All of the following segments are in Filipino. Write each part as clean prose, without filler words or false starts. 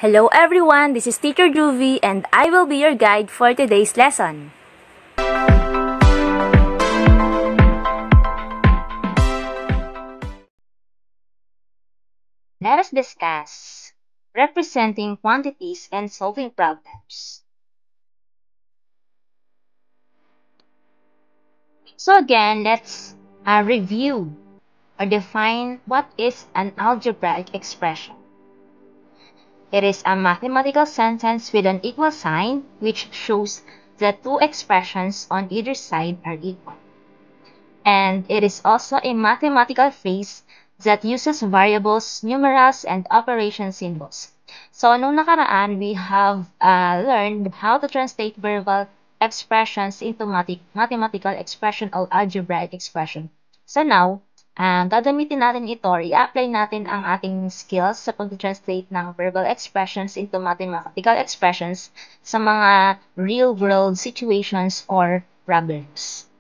Hello everyone, this is Teacher Juvie and I will be your guide for today's lesson. Let us discuss representing quantities and solving problems. So again, let's review or define what is an algebraic expression. It is a mathematical sentence with an equal sign which shows that two expressions on either side are equal. And it is also a mathematical phrase that uses variables, numerals, and operation symbols. So, nung nakaraan, we have learned how to translate verbal expressions into mathematical expression or algebraic expression. So now, gagamitin natin ito, i-apply natin ang ating skills sa pag-translate ng verbal expressions into mathematical expressions sa mga real-world situations or problems.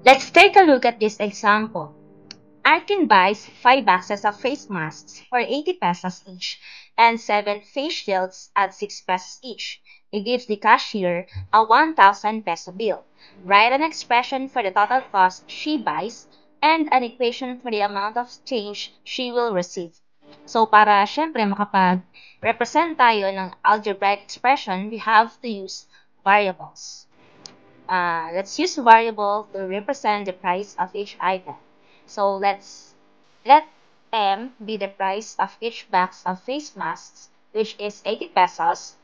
Let's take a look at this example. Arkin buys 5 boxes of face masks for 80 pesos each and 7 face shields at 6 pesos each. He gives the cashier a 1,000 peso bill. Write an expression for the total cost she buys and an equation for the amount of change she will receive. So para syempre makapag-represent tayo ng algebraic expression, we have to use variables. Let's use variable to represent the price of each item. So let M be the price of each box of face masks, which is 80 pesos.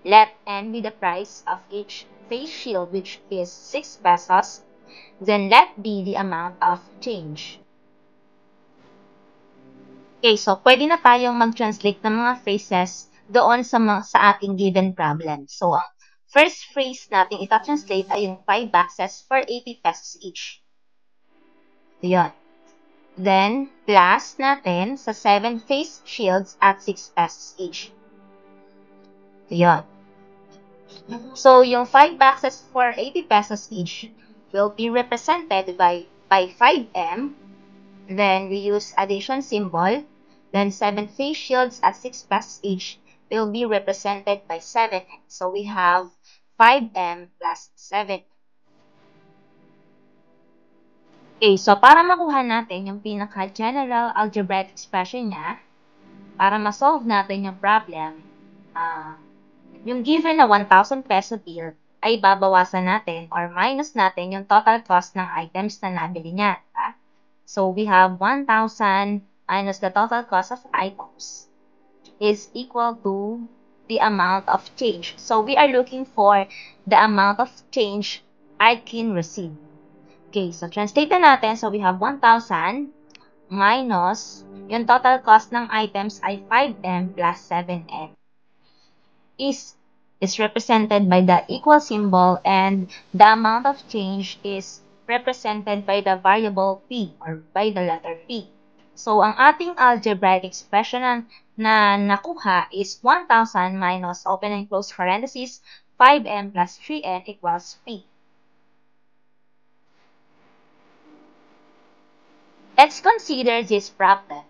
Let N be the price of each face shield, which is 6 pesos. Then let B the amount of change. Okay, so pwede na tayong mag-translate ng mga phrases doon sa ating given problem. So, first phrase natin ita-translate ay yung 5 boxes for 80 pesos each. Yun. Then, plus natin sa 7 face shields at 6 pesos each. Yun. So, yung 5 boxes for 80 pesos each will be represented by 5M. Then, we use addition symbol. Then, 7 face shields at 6 pesos each will be represented by 7. So, we have 5M plus 7. Okay, so para makuha natin yung pinaka-general algebraic expression niya, para ma-solve natin yung problem, yung given na 1,000 peso bill ay babawasan natin or minus natin yung total cost ng items na nabili niya. So, we have 1,000 minus the total cost of items is equal to the amount of change. So, we are looking for the amount of change Arkin received. Okay, so translate na natin. So, we have 1,000 minus yung total cost ng items ay 5M plus 7M is represented by the equal symbol and the amount of change is represented by the variable P or by the letter P. So, ang ating algebraic expression na nakuha is 1,000 minus open and close parentheses 5M plus 3N equals P. Let's consider this problem.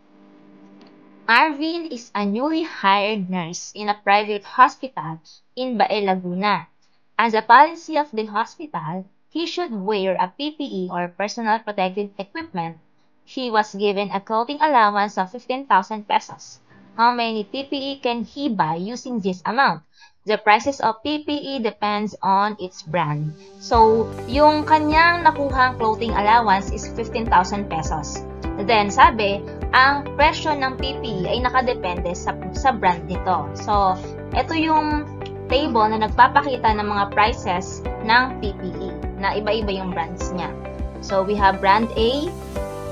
Arvin is a newly hired nurse in a private hospital in Bae, Laguna. As a policy of the hospital, he should wear a PPE or personal protective equipment. He was given a clothing allowance of 15,000 pesos. How many PPE can he buy using this amount? The prices of PPE depends on its brand. So, yung kanyang nakuhang clothing allowance is 15,000 pesos. Then, sabi, ang presyo ng PPE ay nakadepende sa brand nito. So, ito yung table na nagpapakita ng mga prices ng PPE na iba-iba yung brands niya. So, we have brand A,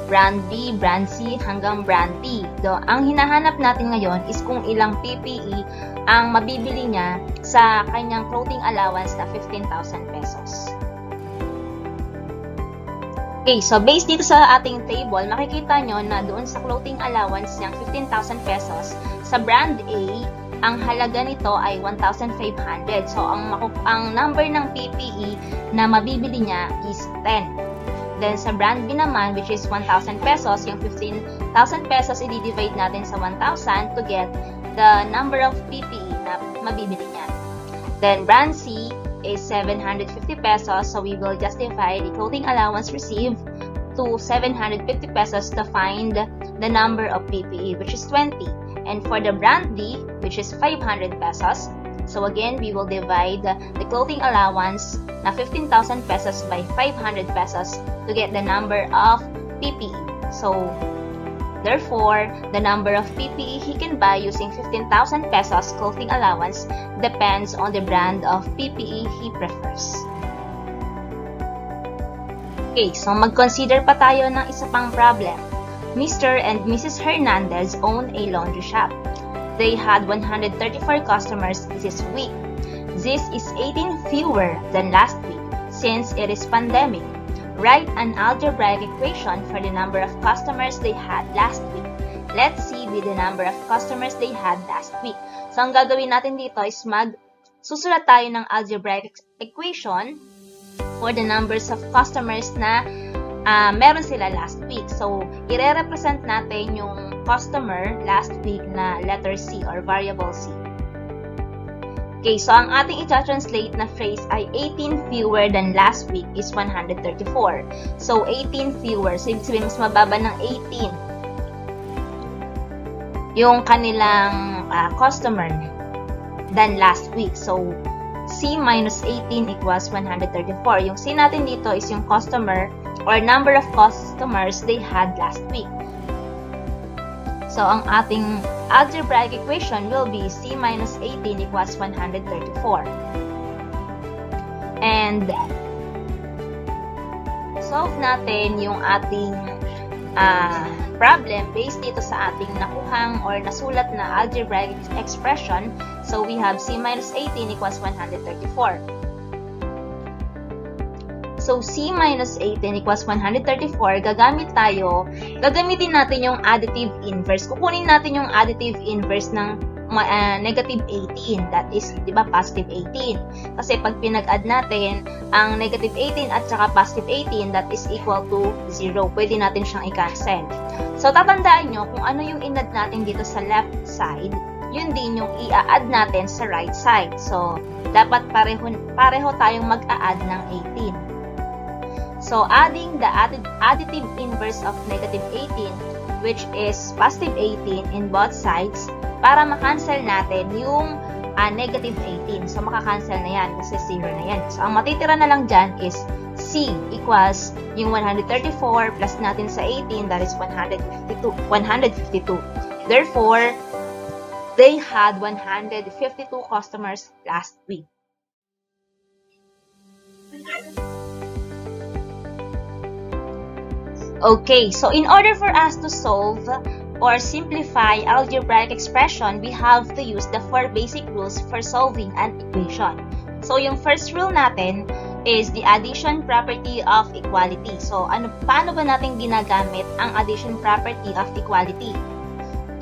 brand B, brand C, hanggang brand D. So, ang hinahanap natin ngayon is kung ilang PPE ang mabibili niya sa kanyang clothing allowance na 15,000 pesos. Okay, so based dito sa ating table, makikita nyo na doon sa clothing allowance niyang 15,000 pesos, sa brand A, ang halaga nito ay 1,500. So, ang number ng PPE na mabibili niya is 10. Then, sa brand B naman, which is 1,000 pesos, yung 15,000 pesos, i-divide natin sa 1,000 to get the number of PPE na mabibili niya. Then, brand C is 750 pesos, so we will justify the clothing allowance received to 750 pesos to find the number of PPE, which is 20. And for the brand D, which is 500 pesos, so again, we will divide the clothing allowance na 15,000 pesos by 500 pesos to get the number of PPE. So, therefore, the number of PPE he can buy using 15,000 pesos clothing allowance depends on the brand of PPE he prefers. Okay, so mag-consider pa tayo ng isa pang problem. Mr. and Mrs. Hernandez own a laundry shop. They had 134 customers this week. This is 18 fewer than last week since it is pandemic. Write an algebraic equation for the number of customers they had last week. Let's see with the number of customers they had last week. So, ang gagawin natin dito is susulat tayo ng algebraic equation for the numbers of customers na meron sila last week. So, i-represent natin yung customer last week na letter C or variable C. Okay, so ang ating i-translate na phrase ay 18 fewer than last week is 134. So, 18 fewer. So, ibig sabihin mas mababa ng 18 yung kanilang customer than last week. So, C minus 18 equals 134. Yung C natin dito is yung customer or number of customers they had last week. So, ang ating algebraic equation will be C minus 18 equals 134. And, solve natin yung ating problem based dito sa ating nakuhang or nasulat na algebraic expression. So, we have C minus 18 equals 134. So, C minus 18 equals 134, gagamitin natin yung additive inverse. Kukunin natin yung additive inverse ng negative 18. That is, di ba, positive 18. Kasi pag pinag-add natin ang negative 18 at saka positive 18, that is equal to 0. Pwede natin siyang i-cancel. So, tatandaan nyo kung ano yung in-add natin dito sa left side, yun din yung i-add natin sa right side. So, dapat pareho tayong mag-a-add ng 18. So, adding the additive inverse of negative 18, which is positive 18 in both sides, para makancel natin yung negative 18. So, makakancel na yan kasi 0 na yan. So, ang matitira na lang dyan is C equals yung 134 plus natin sa 18, that is 152. Therefore, they had 152 customers last week. Okay, so in order for us to solve or simplify algebraic expression, we have to use the 4 basic rules for solving an equation. So, yung first rule natin is the addition property of equality. So, paano ba natin ginagamit ang addition property of equality?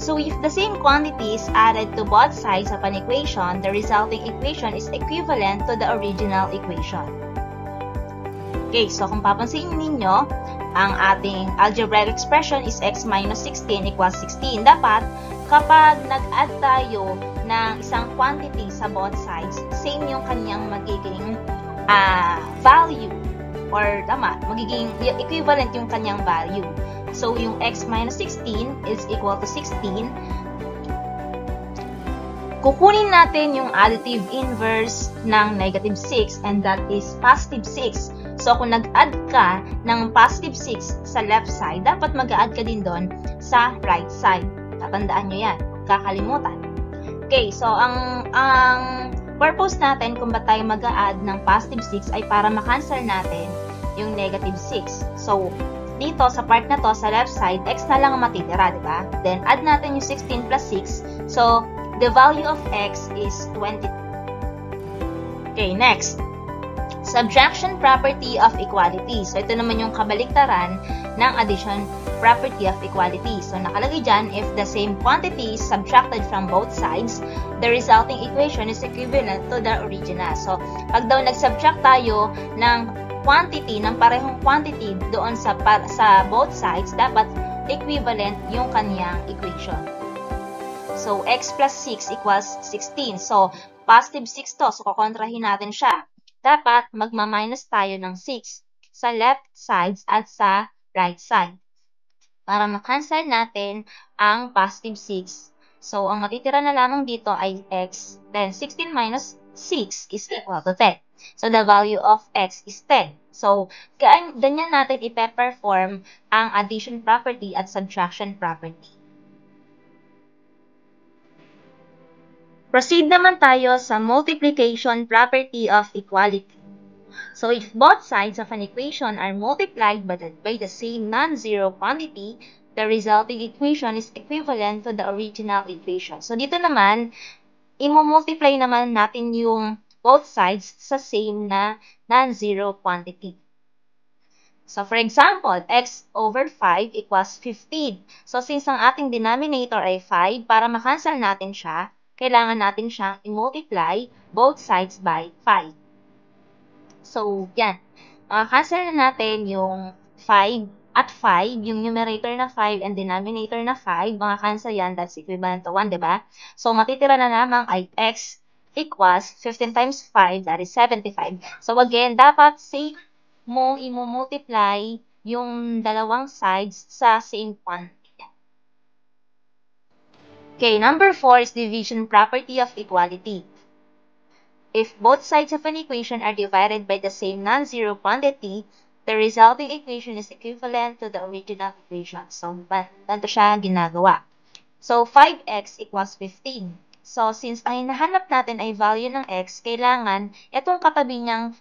So, if the same quantity is added to both sides of an equation, the resulting equation is equivalent to the original equation. Okay, so kung papansin ninyo, ang ating algebraic expression is x minus 16 equals 16. Dapat, kapag nag-add tayo ng isang quantity sa both sides, same yung kanyang magiging value. Or, magiging equivalent yung kanyang value. So, yung x minus 16 is equal to 16. Kukunin natin yung additive inverse ng negative 6 and that is positive 6. So, kung nag-add ka ng positive 6 sa left side, dapat mag-add ka din doon sa right side. Tatandaan nyo yan. Kakalimutan. Okay, so ang purpose natin kung ba tayo mag-add ng positive 6 ay para makancel natin yung negative 6. So, dito sa part na to, sa left side, x na lang ang matitira, di ba? Then, add natin yung 16 plus 6. So, the value of x is 22. Okay, next. Subtraction property of equality. So, ito naman yung kabaliktaran ng addition property of equality. So, nakalagay dyan, if the same quantity is subtracted from both sides, the resulting equation is equivalent to the original. So, pag daw nag-subtract tayo ng quantity, ng parehong quantity doon sa both sides, dapat equivalent yung kanyang equation. So, x plus 6 equals 16. So, positive 6 to. So, kukontrahin natin siya. Dapat magma-minus tayo ng 6 sa left sides at sa right side para makancel natin ang positive 6. So, ang matitira na lamang dito ay x. Then, 16 minus 6 is equal to 10. So, the value of x is 10. So, ganyan natin ipe-perform ang addition property at subtraction property. Proceed naman tayo sa multiplication property of equality. So, if both sides of an equation are multiplied by the same non-zero quantity, the resulting equation is equivalent to the original equation. So, dito naman, i-multiply naman natin yung both sides sa same na non-zero quantity. So, for example, x over 5 equals 15. So, since ang ating denominator ay 5, para makancel natin siya, kailangan natin siyang i-multiply both sides by 5. So, yan. Cancel na natin yung 5 at 5, yung numerator na 5 and denominator na 5. Mga cancel yan, that's equivalent to 1, diba? So, matitira na lamang ay x equals 15 times 5, that is 75. So, again, dapat safe mo i-multiply yung dalawang sides sa same quantity. Okay, number 4 is division property of equality. If both sides of an equation are divided by the same non-zero quantity, the resulting equation is equivalent to the original equation. So, ganito siya ginagawa. So, 5x equals 15. So, since ang hinahanap natin ay value ng x, kailangan itong katabi niyang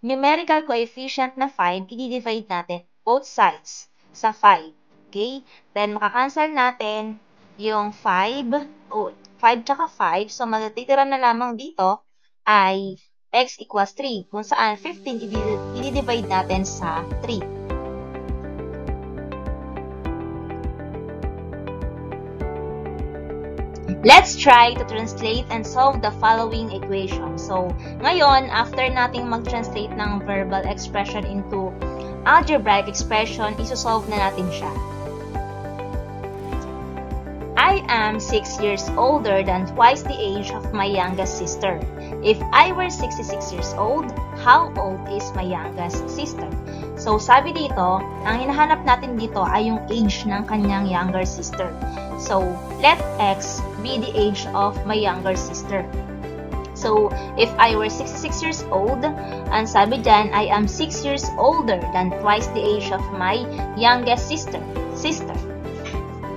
numerical coefficient na 5, i-divide natin both sides sa 5. Okay? Then, makakancel natin yung 5 tsaka 5. So, matitira na lamang dito ay x equals 3, kung saan 15 i-divide natin sa 3. Let's try to translate and solve the following equation. So, ngayon, after nating mag-translate ng verbal expression into algebraic expression, isosolve na natin siya. I am 6 years older than twice the age of my youngest sister. If I were 66 years old, how old is my youngest sister? So, sabi dito, ang hinahanap natin dito ay yung age ng kanyang younger sister. So, let x be the age of my younger sister. So, if I were 66 years old, ang sabi dyan, I am 6 years older than twice the age of my youngest sister.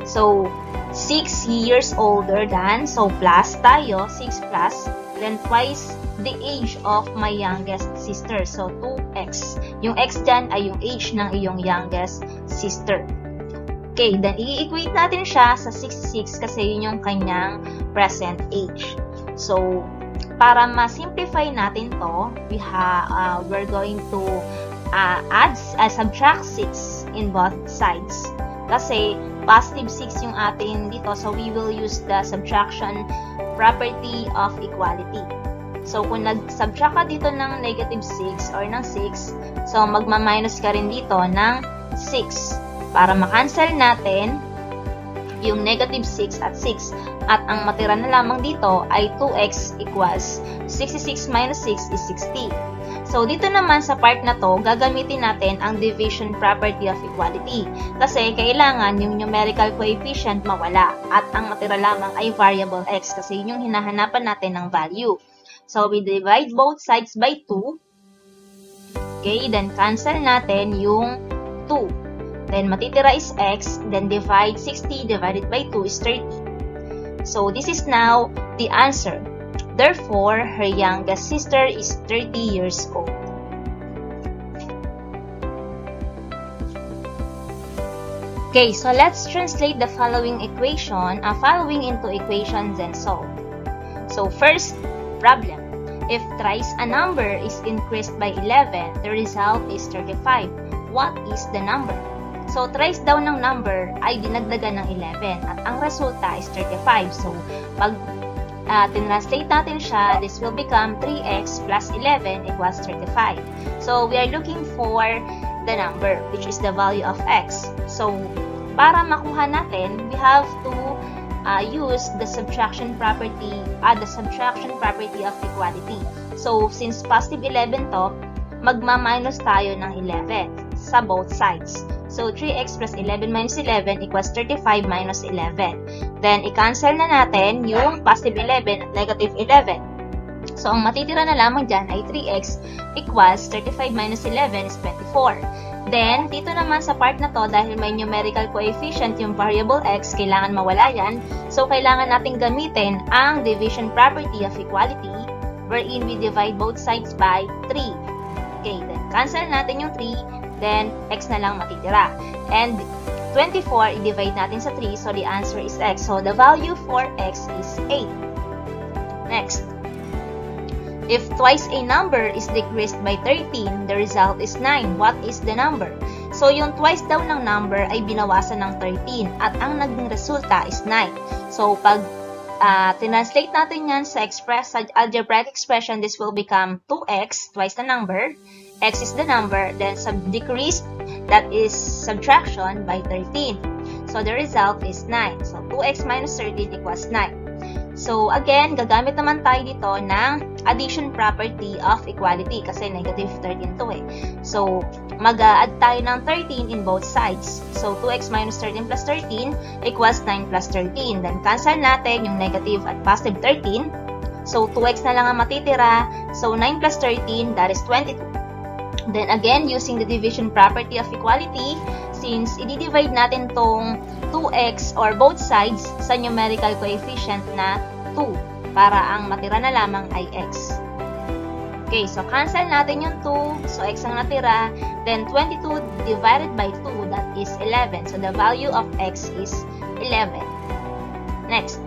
So, 6 years older than, so plus tayo, 6 plus, then twice the age of my youngest sister. So, 2x. Yung x dyan ay yung age ng iyong youngest sister. Okay, then i-equate natin siya sa 66 kasi yun yung kanyang present age. So, para ma-simplify natin to, we're going to subtract 6 in both sides. Kasi positive 6 yung atin dito, so we will use the subtraction property of equality. So, kung nag-subtract ka dito ng negative 6 or ng 6, so magma-minus ka rin dito ng 6 para makancel natin yung negative 6 at 6. At ang matira na lamang dito ay 2x equals 66 minus 6 is 60. So, dito naman sa part na to, gagamitin natin ang division property of equality. Kasi kailangan yung numerical coefficient mawala. At ang matira lamang ay variable x kasi yun yung hinahanapan natin ng value. So, we divide both sides by 2. Okay, then cancel natin yung 2. Then, matitira is x, then divide 60 divided by 2 is 30. So, this is now the answer. Therefore, her youngest sister is 30 years old. Okay, so let's translate the following equation, following into equations and solve. So, first problem. If thrice a number is increased by 11, the result is 35. What is the number? So, thrice daw ng number ay dinagdagan ng 11 at ang resulta is 35. So, pag tinranslate natin siya, this will become 3x plus 11 equals 35. So, we are looking for the number, which is the value of x. So, para makuha natin, we have to use the subtraction property of equality. So, since positive 11 to, magma-minus tayo ng 11 sa both sides. So, 3x plus 11 minus 11 equals 35 minus 11. Then, i-cancel na natin yung positive 11 at negative 11. So, ang matitira na lamang dyan ay 3x equals 35 minus 11 is 24. Then, dito naman sa part na to, dahil may numerical coefficient yung variable x, kailangan mawala yan. So, kailangan natin gamitin ang division property of equality wherein we divide both sides by 3. Okay, then cancel natin yung 3. Then, x na lang matitira. And 24, i-divide natin sa 3, so the answer is x. So, the value for x is 8. Next. If twice a number is decreased by 13, the result is 9. What is the number? So, yung twice daw ng number ay binawasan ng 13 at ang naging resulta is 9. So, pag tinranslate natin yan sa algebraic expression, this will become 2x, twice the number. X is the number, then decreased, that is subtraction by 13. So, the result is 9. So, 2x minus 13 equals 9. So, again, gagamit naman tayo dito ng addition property of equality kasi negative 13 to eh. So, mag-add tayo ng 13 in both sides. So, 2x minus 13 plus 13 equals 9 plus 13. Then, cancel natin yung negative at positive 13. So, 2x na lang ang matitira. So, 9 plus 13, that is 22. Then again, using the division property of equality, since i-divide natin tong 2x or both sides sa numerical coefficient na 2 para ang matira na lamang ay x. Okay, so cancel natin yung 2. So x ang natira. Then 22 divided by 2, that is 11. So the value of x is 11. Next.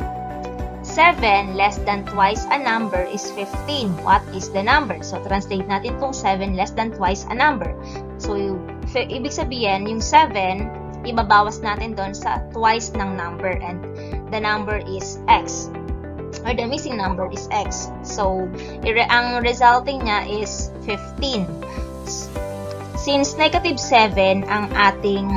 7 less than twice a number is 15. What is the number? So, translate natin itong 7 less than twice a number. So, ibig sabihin, yung 7, ibabawas natin doon sa twice ng number and the number is x. Or the missing number is x. So, ang resulting niya is 15. Since negative 7 ang ating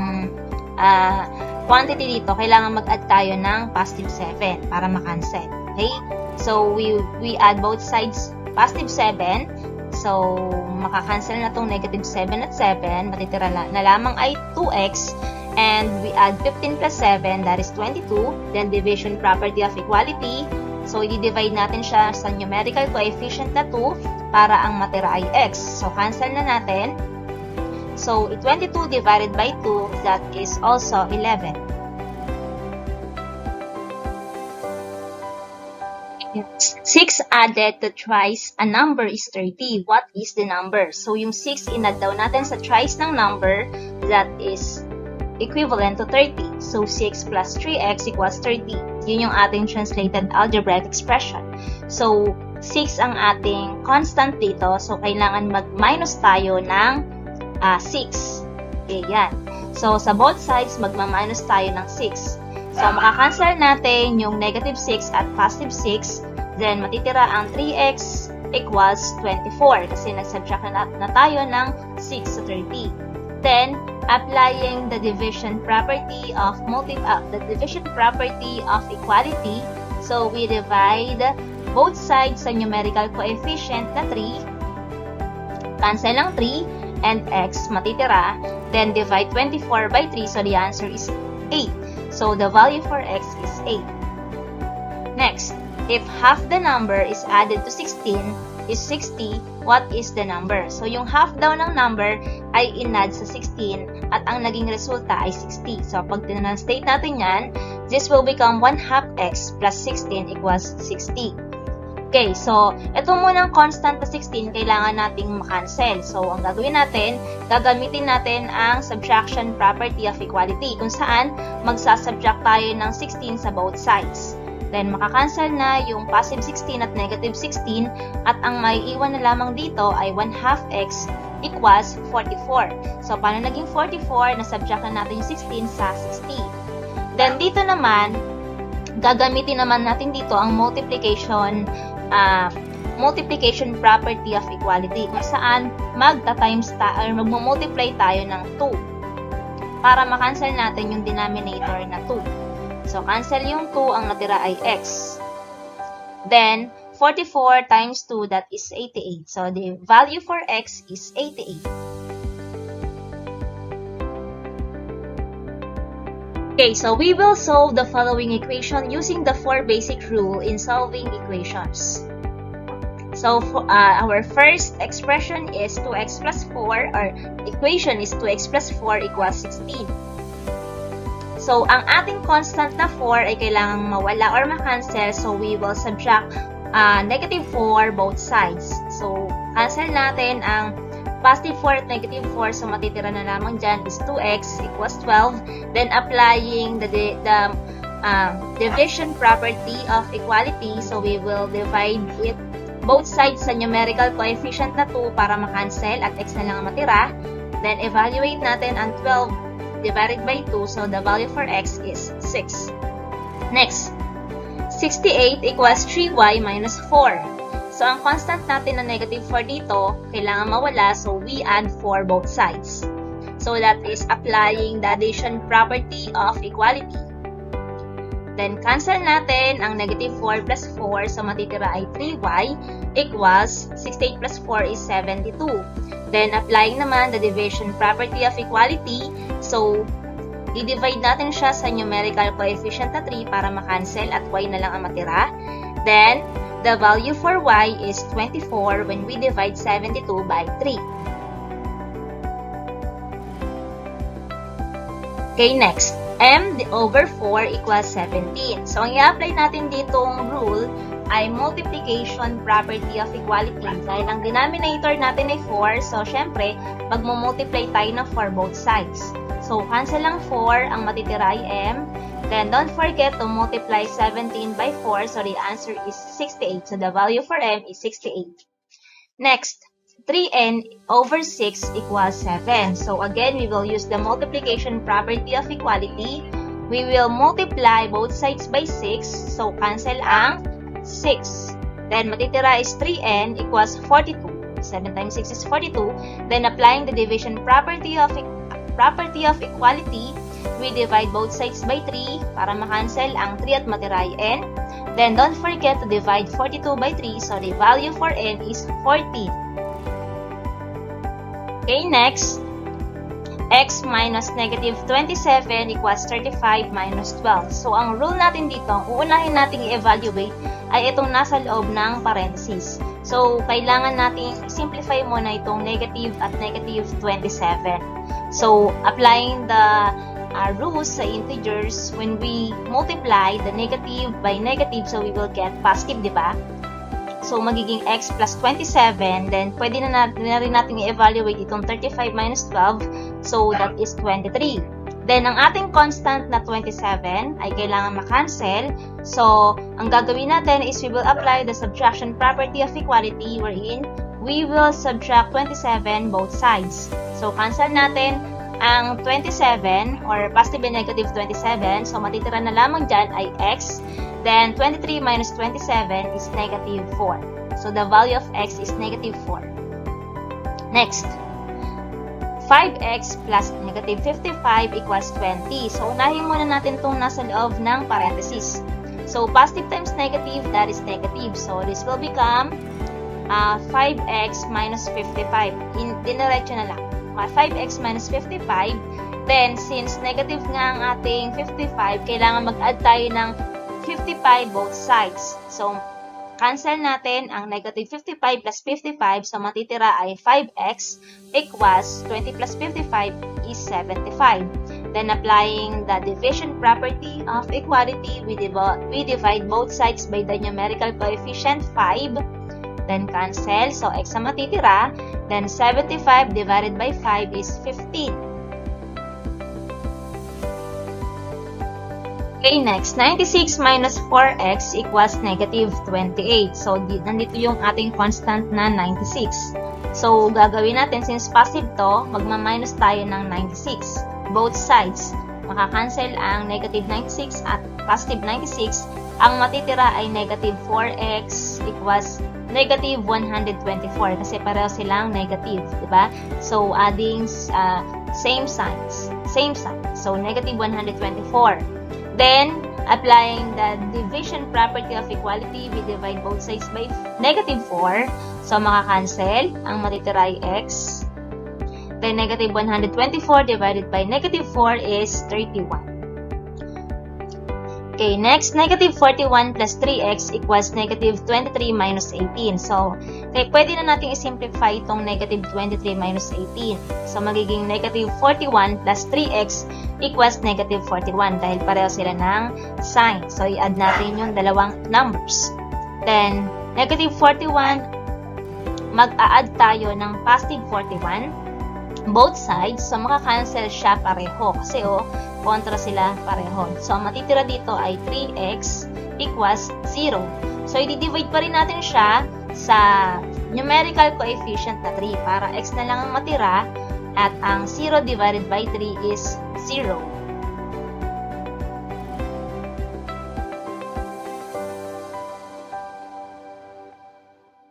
quantity dito, kailangan mag-add tayo ng positive 7 para makancel. Okay? So, we add both sides positive 7. So, makakancel na itong negative 7 at 7. Matitira na lamang ay 2x. And we add 15 plus 7, that is 22. Then, division property of equality. So, i-divide natin siya sa numerical coefficient na 2 para ang matira ay x. So, cancel na natin. So, 22 divided by 2, that is also 11. 6 added to thrice a number is 30. What is the number? So, yung 6 inad daw natin sa thrice ng number, that is equivalent to 30. So, 6 plus 3x equals 30. Yun yung ating translated algebraic expression. So, 6 ang ating constant dito. So, kailangan mag-minus tayo ng 6. Okay, yan. So, sa both sides, magma-minus tayo ng 6. So, makakancel natin yung negative 6 at positive 6. Then, matitira ang 3x equals 24 kasi nag-subtract na tayo ng 6 sa 30. Then, applying the division property of equality. So, we divide both sides sa numerical coefficient na 3. Cancel ang 3. And x matitira, then divide 24 by 3, so the answer is 8. So, the value for x is 8. Next, if half the number is added to 16 is 60, what is the number? So, yung half daw ng number ay inad sa 16 at ang naging resulta ay 60. So, pag tinranslate natin yan, this will become 1/2 x plus 16 equals 60. Okay, so, ito munang constant na 16, kailangan nating makancel. So, ang gagawin natin, gagamitin natin ang subtraction property of equality, kung saan magsasubtract tayo ng 16 sa both sides. Then, makakancel na yung positive 16 at negative 16, at ang may iwan na lamang dito ay 1/2 x equals 44. So, paano naging 44? Nasubtract na natin yung 16 sa 60. Then, dito naman, gagamitin naman natin dito ang multiplication property of equality, kung saan magmumultiply tayo ng 2 para makancel natin yung denominator na 2. So, cancel yung 2, ang natira ay x. Then, 44 times 2, that is 88. So, the value for x is 88. Okay, so we will solve the following equation using the 4 basic rule in solving equations. So, our first expression is 2x plus 4, or equation is 2x plus 4 equals 16. So, ang ating constant na 4 ay kailangang mawala or makancel. So, we will subtract negative 4 both sides. So, cancel natin ang positive 4 at negative 4. So, matitira na lamang dyan is 2x equals 12. Then, applying the division property of equality. So, we will divide it both sides sa numerical coefficient na 2 para makancel at x na lang ang matira. Then, evaluate natin ang 12 divided by 2. So, the value for x is 6. Next, 68 equals 3y minus 4. So, ang constant natin na negative 4 dito, kailangan mawala. So, we add 4 both sides. So, that is applying the addition property of equality. Then, cancel natin ang negative 4 plus 4. So, matitira ay 3y equals 68 plus 4 is 72. Then, applying naman the division property of equality. So, i-divide natin siya sa numerical coefficient na 3 para makancel at y na lang ang matira. Then, the value for y is 24 when we divide 72 by 3. Okay, next. M over 4 equals 17. So, ang i-apply natin ditong rule ay multiplication property of equality. Dahil ang denominator natin ay 4, so, syempre, magmumultiply tayo ng 4 both sides. So, cancel lang 4, ang matitira ay M. Then, don't forget to multiply 17 by 4. So, the answer is 68. So, the value for M is 68. Next, 3n over 6 equals 7. So, again, we will use the multiplication property of equality. We will multiply both sides by 6. So, cancel ang 6. Then, matitira is 3n equals 42. 7 times 6 is 42. Then, applying the division property of equality, we divide both sides by 3 para makancel ang 3 at matira ay n. Then, don't forget to divide 42 by 3. So, the value for n is 14. Okay, next. X minus negative 27 equals 35 minus 12. So, ang rule natin dito, ang uunahin natin i-evaluate ay itong nasa loob ng parenthesis. So, kailangan natin simplify muna itong negative at negative 27. So, applying the rules sa integers, when we multiply the negative by negative, so we will get positive, di ba? So, magiging x plus 27. Then, pwede na rin natin i-evaluate itong 35 minus 12. So, that is 23. Then, ang ating constant na 27 ay kailangan makancel. So, ang gagawin natin is we will apply the subtraction property of equality wherein we will subtract 27 both sides. So, cancel natin ang 27 or positive and negative 27. So, matitira na lamang dyan ay x. Then, 23 minus 27 is negative 4. So, the value of x is negative 4. Next, 5x plus negative 55 equals 20. So, unahin muna natin itong nasa loob ng parenthesis. So, positive times negative, that is negative. So, this will become 5x minus 55. Diniretso na lang. 5x minus 55. Then, since negative nga ang ating 55, kailangan mag-add tayo ng 55 both sides. So, cancel natin ang negative 55 plus 55. So, matitira ay 5x equals 20 plus 55 is 75. Then, applying the division property of equality, we divide both sides by the numerical coefficient 5. Then, cancel. So, x ang matitira. Then, 75 divided by 5 is 15. Okay, next. 96 minus 4x equals negative 28. So, nandito yung ating constant na 96. So, gagawin natin, since positive to, magma-minus tayo ng 96. Both sides. makakancel ang negative 96 at positive 96. Ang matitira ay negative 4x equals negative 124 kasi pareho silang negative, diba? So, adding same signs. So, negative 124. Then, applying the division property of equality, we divide both sides by negative 4. So, makakancel. Ang matitira ay x. Then, negative 124 divided by negative 4 is 31. Okay, next, negative 41 plus 3x equals negative 23 minus 18. So, pwede na natin i-simplify itong negative 23 minus 18. So, magiging negative 41 plus 3x equals negative 41 dahil pareho sila ng sign. So, i-add natin yung dalawang numbers. Then, negative 41, mag-a-add tayo ng positive 41. Both sides, so makakancel siya pareho kasi kontra sila pareho. So, matitira dito ay 3x equals 0. So, i-divide pa rin natin siya sa numerical coefficient na 3 para x na lang ang matira at ang 0 divided by 3 is 0.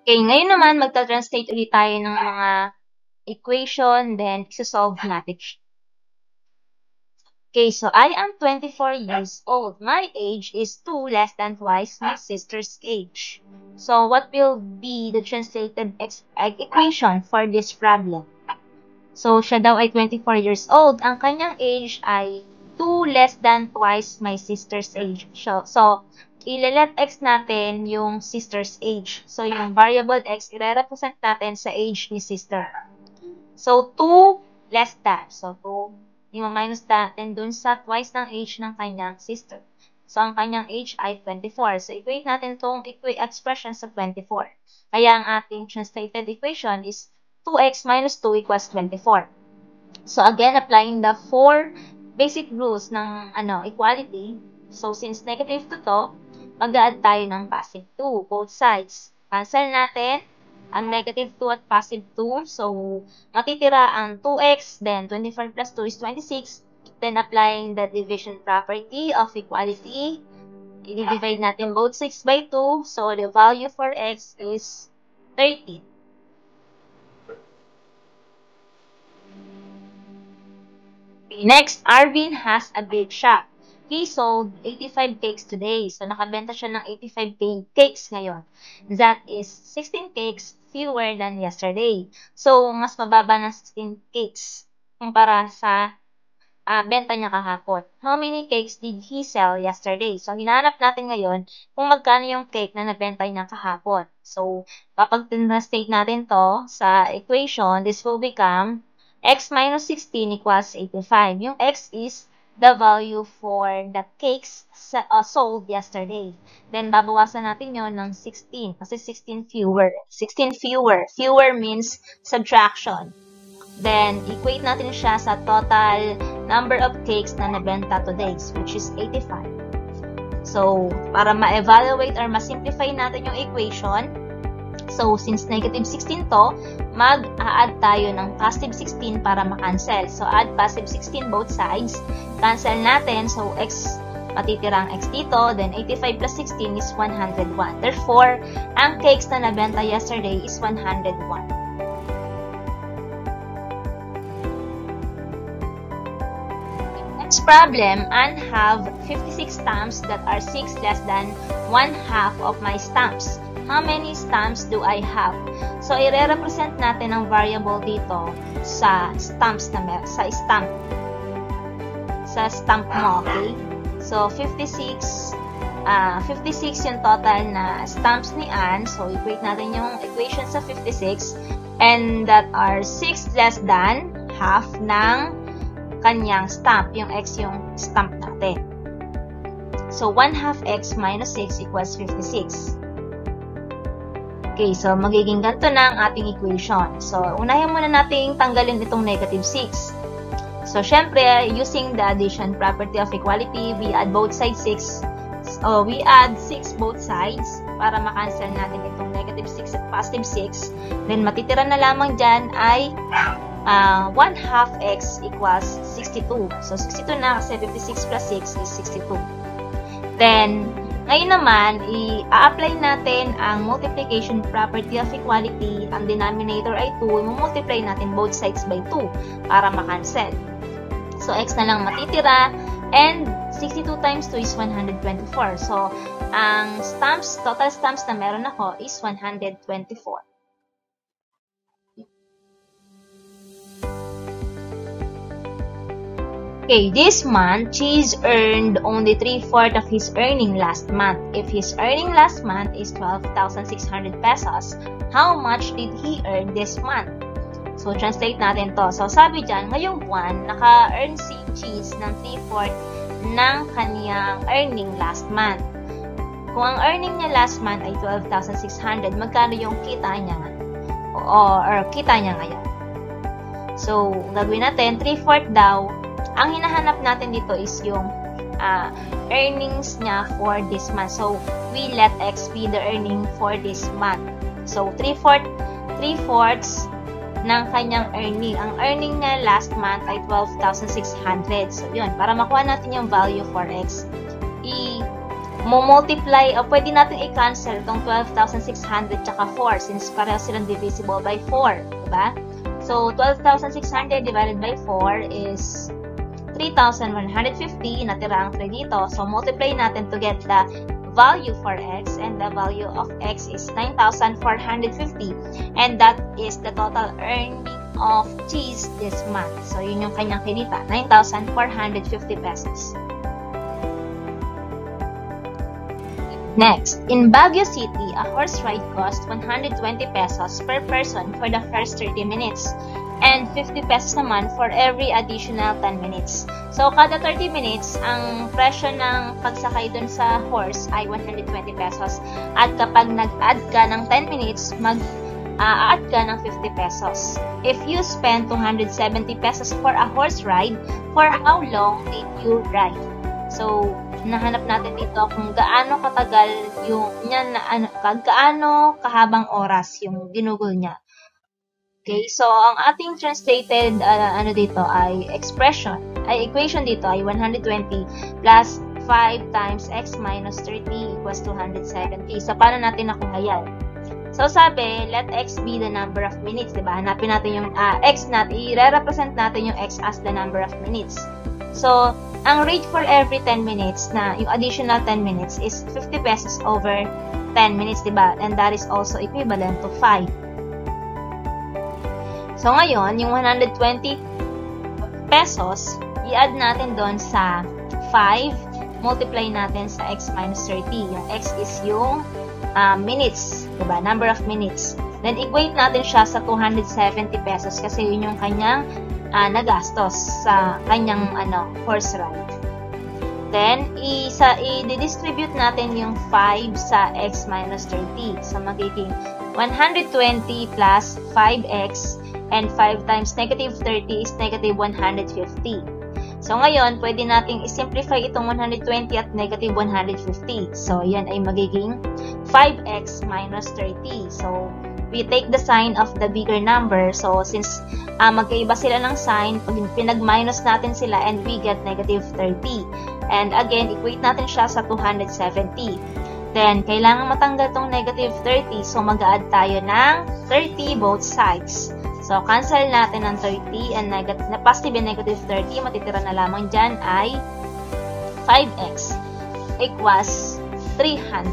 Okay, ngayon naman magta-translate ulit tayo ng mga equation, then solve natin. Okay, so I am 24 years old. My age is 2 less than twice my sister's age. So, what will be the translated equation for this problem? So, siya daw ay 24 years old. Ang kanyang age ay 2 less than twice my sister's age. So ilalet x natin yung sister's age. So, yung variable x, i-represent natin sa age ni sister. So, 2 less than. So, 2, i-minus natin dun sa twice ng age ng kanyang sister. So, ang kanyang age ay 24. So, equate natin itong expression sa 24. Kaya ang ating translated equation is 2x minus 2 equals 24. So, again, applying the 4 basic rules ng equality. So, since negative 2 to, mag-add tayo ng positive 2, both sides. Cancel natin ang negative 2 at positive 2. So, matitira ang 2x, then 24 plus 2 is 26. Then, applying the division property of equality, i-divide natin both 6 by 2. So, the value for x is 13. Next, Arvin has a big shop. He sold 85 cakes today. So, nakabenta siya ng 85 cakes ngayon. That is 16 cakes fewer than yesterday. So, mas mababa na 16 cakes kumpara sa benta niya kahapon. How many cakes did he sell yesterday? So, hinahanap natin ngayon kung magkano yung cake na nabenta niya kahapon. So, kapag translate natin to sa equation, this will become x minus 16 equals 85. Yung x is the value for the cakes sold yesterday. Then, babawasan natin yon ng 16 kasi 16 fewer. 16 fewer. Fewer means subtraction. Then, equate natin siya sa total number of cakes na nabenta today, which is 85. So, para ma-evaluate or ma-simplify natin yung equation, so, since negative 16 to, mag-a-add tayo ng positive 16 para ma-cancel. So, add positive 16 both sides. Cancel natin. So, x, matitirang x dito. Then, 85 plus 16 is 101. Therefore, ang cakes na nabenta yesterday is 101. Next problem, Anne have 56 stamps that are 6 less than 1/2 of my stamps. How many stamps do I have? So, i-represent natin ang variable dito sa stamps na sa stamp mo, okay? So, 56 yung total na stamps ni Anne. So, equate natin yung equation sa 56 and that are 6 less than half ng kanyang stamp. Yung x yung stamp natin. So, 1/2 x minus 6 equals 56. Okay, so magiging ganito na ang ating equation. So, unahin muna natin tanggalin itong negative 6. So, syempre, using the addition property of equality, we add both sides 6. So, we add 6 both sides para makancel natin itong negative 6 at positive 6. Then, matitira na lamang dyan ay 1/2 x equals 6 62. So, 62 na kasi 56 plus 6 is 62. Then, ngayon naman, i-apply natin ang multiplication property of equality. Ang denominator ay 2. I-multiply natin both sides by 2 para makancel. So, x na lang matitira. And 62 times 2 is 124. So, ang total stamps na meron ako is 124. Okay, this month, Cheese earned only 3/4 of his earning last month. If his earning last month is 12,600 pesos, how much did he earn this month? So, translate natin to. So, sabi dyan, ngayong buwan, naka-earn si Cheese ng 3/4 ng kaniyang earning last month. Kung ang earning niya last month ay 12,600, magkano yung kita niya? Or kita niya ngayon? So, gagawin natin, 3/4 daw. Ang hinahanap natin dito is yung earnings niya for this month. So, we let X be the earning for this month. So, 3/4 ng kanyang earning. Ang earning niya last month ay 12,600. So, yun. Para makuha natin yung value for X, i-multiply, o pwede natin i-cancel itong 12,600 tsaka 4 since pareho silang divisible by 4. Diba? So, 12,600 divided by 4 is 3,150, natira ang 3 dito. So, multiply natin to get the value for X, and the value of X is 9,450. And that is the total earning of Cheese this month. So, yun yung kanyang kinita, 9,450 pesos. Next, in Baguio City, a horse ride cost 120 pesos per person for the first 30 minutes. And 50 pesos naman for every additional 10 minutes. So, kada 30 minutes, ang presyo ng pagsakay dun sa horse ay 120 pesos. At kapag nag-add ka ng 10 minutes, mag-add ka ng 50 pesos. If you spend 270 pesos for a horse ride, for how long did you ride? So, nahanap natin dito kung gaano katagal yung gaano kahabang oras yung ginugol niya. Okay, so ang ating translated dito ay equation dito ay 120 plus 5 times x minus 30 equals 270. So, paano natin nakuha yan? So, sabi, let x be the number of minutes, diba? Hanapin natin yung x natin, i-represent natin yung x as the number of minutes. So, ang rate for every 10 minutes na yung additional 10 minutes is 50 pesos over 10 minutes, diba? And that is also equivalent to 5. So, ngayon, yung 120 pesos, i-add natin doon sa 5, multiply natin sa x minus 30. Yung x is yung minutes, diba? Number of minutes. Then, equate natin siya sa 270 pesos kasi yun yung kanyang nagastos sa kanyang horse ride. Then, i-distribute natin yung 5 sa x minus 30. So, magiging 120 plus 5x and 5 times negative 30 is negative 150. So, ngayon, pwede nating i-simplify itong 120 at negative 150. So, yan ay magiging 5x minus 30. So, we take the sign of the bigger number. So, since magkaiba sila ng sign, pinag-minus natin sila and we get negative 30. And again, equate natin siya sa 270. Then, kailangan matanggal itong negative 30. So, mag-add tayo ng 30 both sides. So, cancel natin ng 30 and positive and negative 30. Matitira na lamang dyan ay 5x equals 300.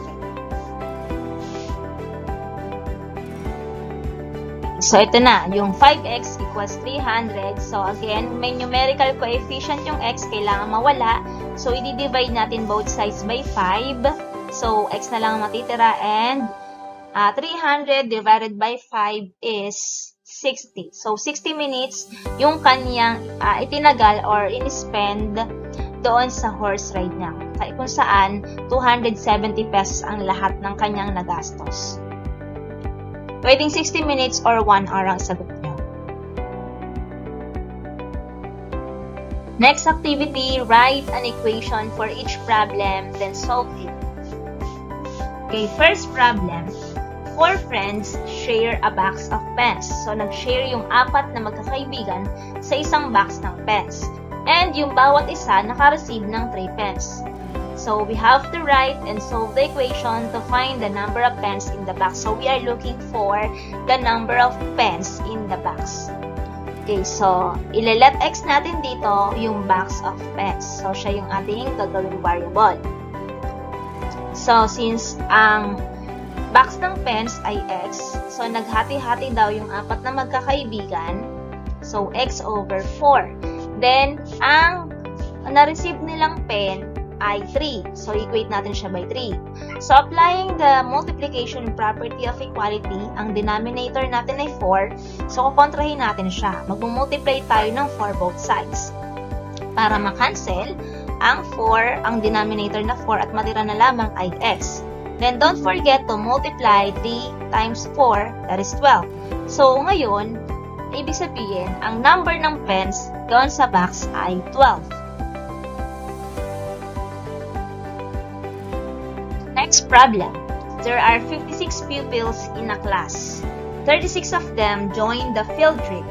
So, ito na. Yung 5x equals 300. So, again, may numerical coefficient yung x. Kailangan mawala. So, i-divide natin both sides by 5. So, x na lang matitira and 300 divided by 5 is 60. So, 60 minutes yung kanyang itinagal or in-spend doon sa horse ride niya. Kung saan, 270 pesos ang lahat ng kanyang nagastos. Pwedeng 60 minutes or 1 hour ang sagot niyo. Next activity, write an equation for each problem, then solve it. Okay, first problem. 4 friends share a box of pens. So, nag-share yung 4 na magkakaibigan sa isang box ng pens. And yung bawat isa naka-receive ng 3 pence. So, we have to write and solve the equation to find the number of pence in the box. So, we are looking for the number of pence in the box. Okay, so, ile-let x natin dito yung box of pence. So, siya yung ating gagawing variable. So, since ang box ng pence ay x, so naghati-hati daw yung apat na magkakaibigan. So, x over 4. Then, ang na-receive nilang pen ay 3. So, equate natin siya by 3. So, applying the multiplication property of equality, ang denominator natin ay 4. So, kukontrahin natin siya. Mag-multiply tayo ng 4 both sides. Para ma-cancel, ang 4, ang denominator na 4 at matira na lamang ay x. Then, don't forget to multiply 3 times 4, that is 12. So, ngayon, ibig sabihin, ang number ng pence doon sa box ay 12. Next problem. There are 56 pupils in a class. 36 of them joined the field trip.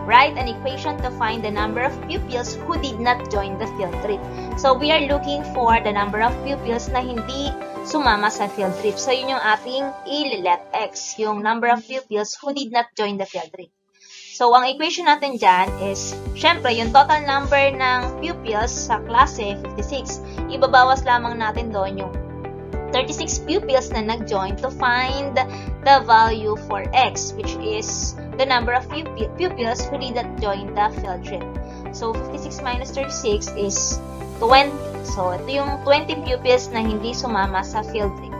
Write an equation to find the number of pupils who did not join the field trip. So, we are looking for the number of pupils na hindi sumama sa field trip. So, yun yung ating i-let x, yung number of pupils who did not join the field trip. So, ang equation natin dyan is, syempre, yung total number ng pupils sa klase, 56. Ibabawas lamang natin doon yung 36 pupils na nag-join to find the value for x, which is the number of pupils who did not join the field trip. So, 56 minus 36 is 20. So, ito yung 20 pupils na hindi sumama sa field trip.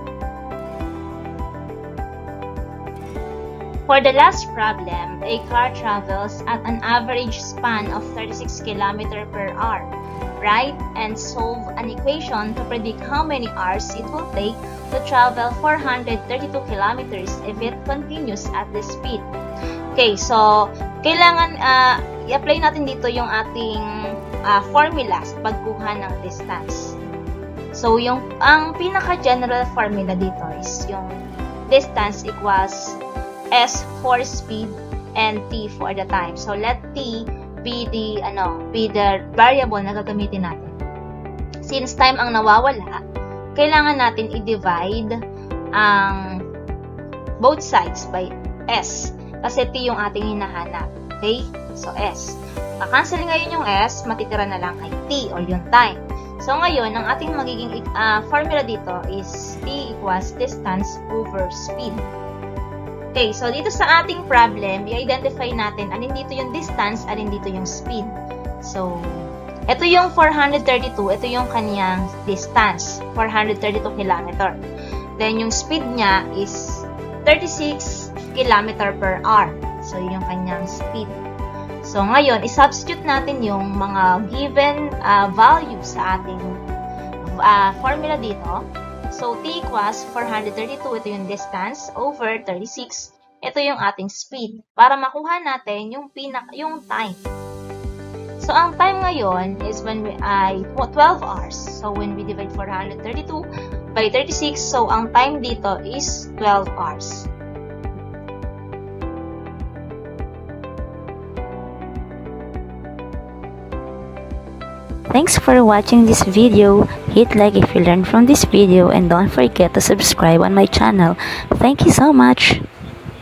For the last problem, a car travels at an average span of 36 km per hour. Write and solve an equation to predict how many hours it will take to travel 432 kilometers if it continues at this speed. Okay, so kailangan i-apply natin dito yung ating formula sa pagkuha ng distance. So, ang pinaka-general formula dito is yung distance equals s for speed and t for the time. So, let t be the variable na gagamitin natin. Since time ang nawawala, kailangan natin i-divide ang both sides by s. Kasi t yung ating hinahanap. Okay? So, s. Cancel ngayon yung s, matitira na lang ay t or yung time. So, ngayon, ang ating magiging formula dito is t equals distance over speed. Okay, so dito sa ating problem, i-identify natin alin dito yung distance, alin dito yung speed. So, ito yung 432, ito yung kanyang distance, 432 km. Then, yung speed niya is 36 km per hour. So, yung kanyang speed. So, ngayon, i-substitute natin yung mga given value sa ating formula dito. So, t equals 432, ito yung distance, over 36, ito yung ating speed. Para makuha natin yung time. So, ang time ngayon is when 12 hours. So, when we divide 432 by 36, so ang time dito is 12 hours. Thanks for watching this video. Hit like if you learned from this video and don't forget to subscribe on my channel. Thank you so much.